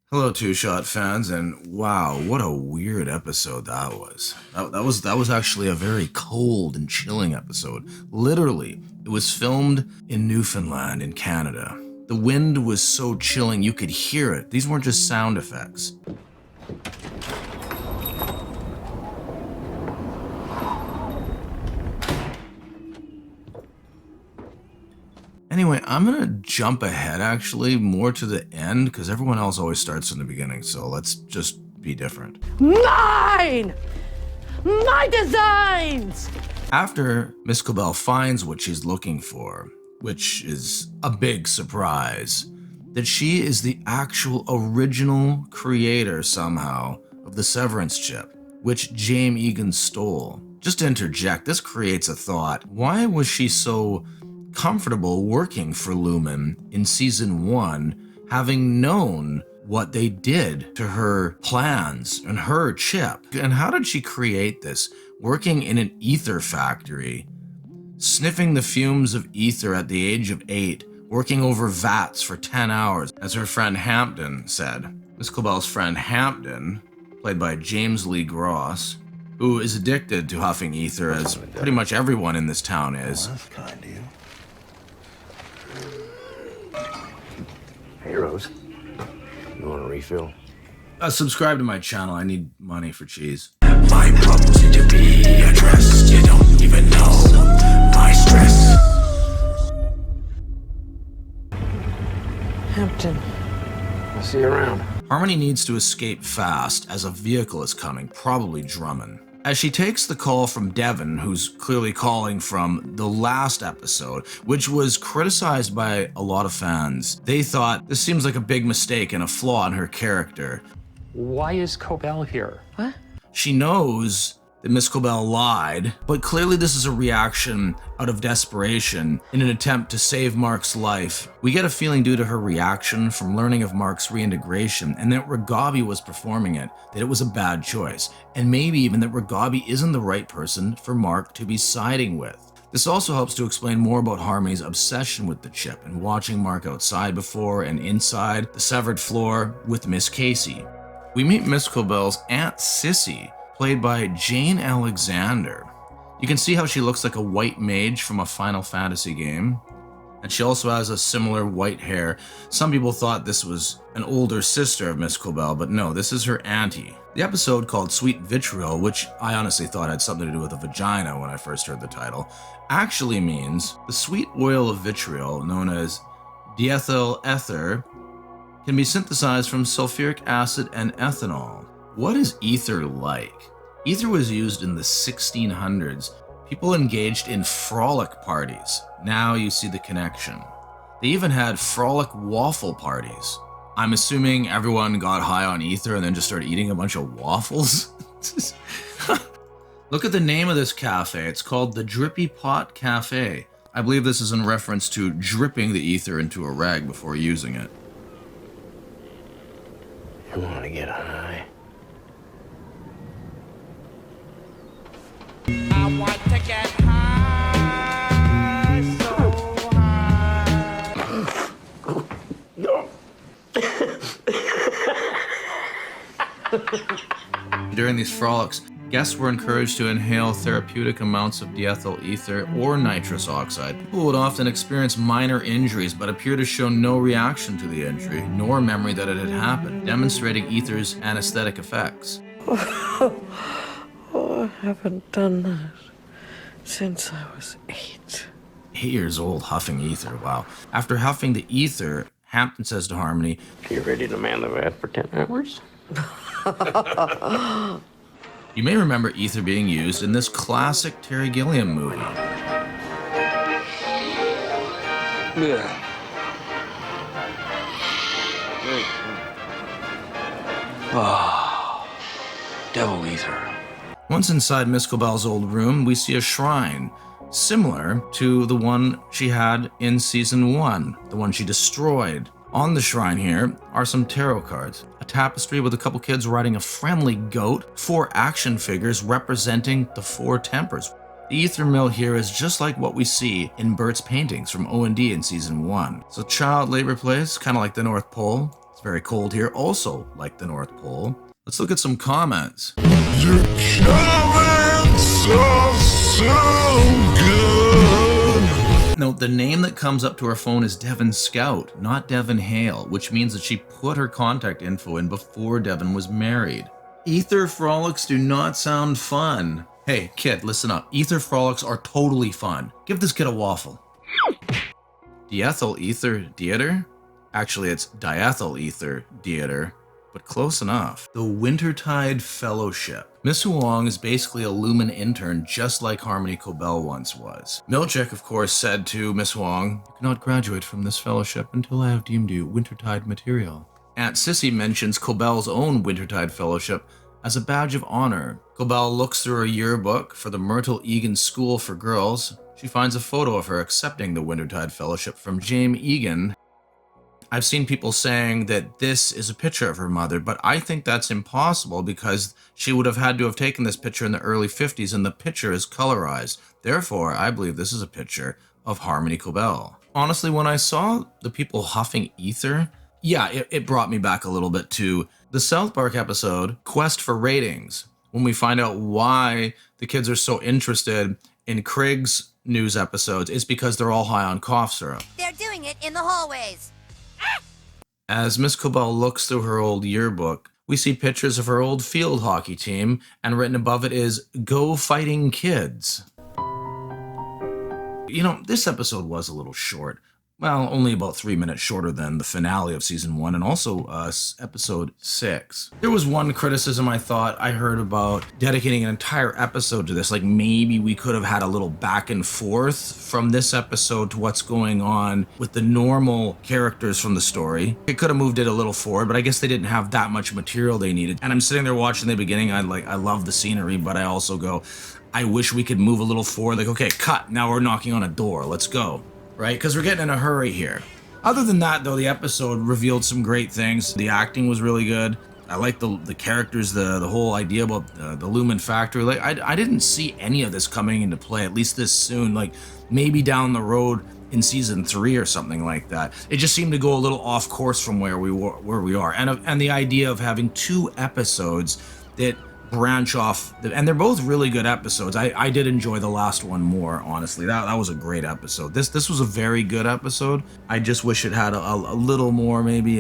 Hello, Two Shot fans, and wow, what a weird episode that was. That was actually a very cold and chilling episode. Literally, it was filmed in Newfoundland in Canada. The wind was so chilling you could hear it. These weren't just sound effects. Anyway, I'm gonna jump ahead actually more to the end because everyone else always starts in the beginning, so let's just be different. Mine! My designs! After Miss Cobell finds what she's looking for, which is a big surprise, that she is the actual original creator somehow of the Severance chip, which James Egan stole. Just to interject, this creates a thought. Why was she so comfortable working for Lumen in season 1, having known what they did to her plans and her chip? And how did she create this? Working in an ether factory, sniffing the fumes of ether at the age of 8, working over vats for 10 hours, as her friend Hampton said. Miss Cobell's friend Hampton, played by James Lee Gross, who is addicted to huffing ether, as pretty much everyone in this town is. Well, that's kind of you. Hey, Rose. You want a refill? Subscribe to my channel. I need money for cheese. My problems need to be addressed. You don't even know my stress. Hampton. I'll see you around. Harmony needs to escape fast as a vehicle is coming, probably Drummond. As she takes the call from Devon, who's clearly calling from the last episode, which was criticized by a lot of fans. They thought this seems like a big mistake and a flaw in her character. Why is Cobell here? What? She knows that Miss Cobell lied, but clearly this is a reaction out of desperation in an attempt to save Mark's life. We get a feeling due to her reaction from learning of Mark's reintegration and that Ragabi was performing it, that it was a bad choice, and maybe even that Ragabi isn't the right person for Mark to be siding with. This also helps to explain more about Harmony's obsession with the chip and watching Mark outside before and inside the severed floor with Miss Casey. We meet Miss Cobell's Aunt Sissy, played by Jane Alexander. You can see how she looks like a white mage from a Final Fantasy game. And she also has a similar white hair. Some people thought this was an older sister of Miss Cobell, but no, this is her auntie. The episode called Sweet Vitriol, which I honestly thought had something to do with a vagina when I first heard the title, actually means the sweet oil of vitriol, known as diethyl ether, can be synthesized from sulfuric acid and ethanol. What is ether like? Ether was used in the 1600s. People engaged in frolic parties. Now you see the connection. They even had frolic waffle parties. I'm assuming everyone got high on ether and then just started eating a bunch of waffles. Look at the name of this cafe. It's called the Drippy Pot Cafe. I believe this is in reference to dripping the ether into a rag before using it. You want to get high? I want to get high, so high. During these frolics, guests were encouraged to inhale therapeutic amounts of diethyl ether or nitrous oxide. People would often experience minor injuries but appear to show no reaction to the injury, nor memory that it had happened, demonstrating ether's anesthetic effects. Oh, I haven't done that since I was 8. 8 years old, huffing ether, wow. After huffing the ether, Hampton says to Harmony, You ready to man the vat for 10 hours? you may remember ether being used in this classic Terry Gilliam movie. Yeah. Oh, devil ether. Once inside Miss Cobell's old room, we see a shrine, similar to the one she had in season 1, the one she destroyed. On the shrine here are some tarot cards, a tapestry with a couple kids riding a friendly goat, 4 action figures representing the 4 tempers. The ether mill here is just like what we see in Bert's paintings from O&D in season 1. It's a child labor place, kind of like the North Pole. It's very cold here, also like the North Pole. Let's look at some comments. Note the name that comes up to her phone is Devon Scout, not Devon Hale, which means that she put her contact info in before Devon was married. Ether frolics do not sound fun. Hey, kid, listen up. Ether frolics are totally fun. Give this kid a waffle. Diethyl ether dieter? Actually, it's diethyl ether dieter, but close enough. The Wintertide Fellowship. Miss Huang is basically a Lumen intern, just like Harmony Cobell once was. Milchek, of course, said to Miss Huang, "You cannot graduate from this fellowship until I have deemed you Wintertide material." Aunt Sissy mentions Cobell's own Wintertide Fellowship as a badge of honor. Cobell looks through her yearbook for the Myrtle Egan School for Girls. She finds a photo of her accepting the Wintertide Fellowship from James Egan. I've seen people saying that this is a picture of her mother, but I think that's impossible because she would have had to have taken this picture in the early 50s and the picture is colorized. Therefore, I believe this is a picture of Harmony Cobell. Honestly, when I saw the people huffing ether, yeah, it brought me back a little bit to the South Park episode, Quest for Ratings, when we find out why the kids are so interested in Craig's news episodes. It's because they're all high on cough syrup. They're doing it in the hallways. As Miss Cobell looks through her old yearbook, we see pictures of her old field hockey team, and written above it is, "Go Fighting Kids." You know, this episode was a little short. Well, only about 3 minutes shorter than the finale of season 1 and also episode 6. There was one criticism I thought I heard about dedicating an entire episode to this. Like maybe we could have had a little back and forth from this episode to what's going on with the normal characters from the story. It could have moved it a little forward, but I guess they didn't have that much material they needed. And I'm sitting there watching the beginning. I love the scenery, but I also go, I wish we could move a little forward. Like, okay, cut. Now we're knocking on a door. Let's go. Right? Because we're getting in a hurry here. Other than that, though, the episode revealed some great things. The acting was really good. I like the characters, the whole idea about the Lumen Factory. Like, I didn't see any of this coming into play, at least this soon. Like, maybe down the road in season 3 or something like that. It just seemed to go a little off course from where we are. And the idea of having 2 episodes that branch off, and they're both really good episodes. I did enjoy the last one more, honestly. That was a great episode. This was a very good episode. I just wish it had a little more, maybe